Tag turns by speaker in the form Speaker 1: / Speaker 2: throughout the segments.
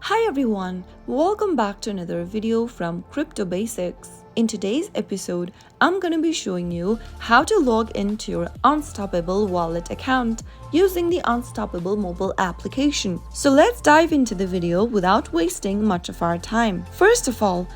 Speaker 1: Hi everyone, welcome back to another video from Crypto Basics. In today's episode, I'm gonna be showing you how to log into your Unstoppable wallet account using the Unstoppable mobile application. So let's dive into the video without wasting much of our time. First of all,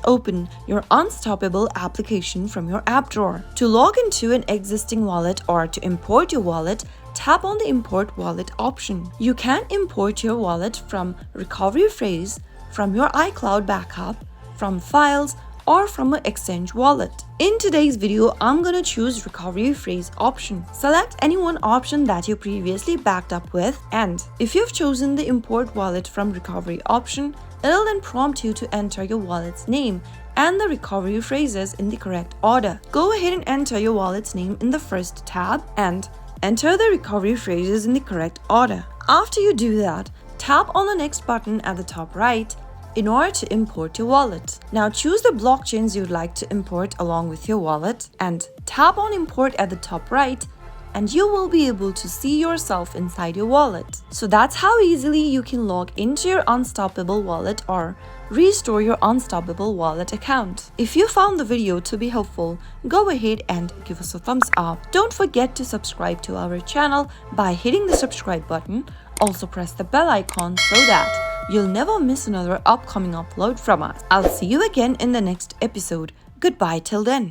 Speaker 1: open your Unstoppable application from your app drawer. To log into an existing wallet or to import your wallet, tap on the Import Wallet option. You can import your wallet from recovery phrase, from your iCloud backup, from files, or from an exchange wallet. In today's video, I'm gonna choose recovery phrase option. Select any one option that you previously backed up with, and if you've chosen the import wallet from recovery option, it'll then prompt you to enter your wallet's name and the recovery phrases in the correct order. Go ahead and enter your wallet's name in the first tab and enter the recovery phrases in the correct order. After you do that, tap on the next button at the top right in order to import your wallet. Now choose the blockchains you'd like to import along with your wallet and tap on import at the top right, and you will be able to see yourself inside your wallet. So that's how easily you can log into your Unstoppable wallet or restore your Unstoppable wallet account. If you found the video to be helpful, go ahead and give us a thumbs up. Don't forget to subscribe to our channel by hitting the subscribe button. Also press the bell icon so that you'll never miss another upcoming upload from us. I'll see you again in the next episode. Goodbye till then.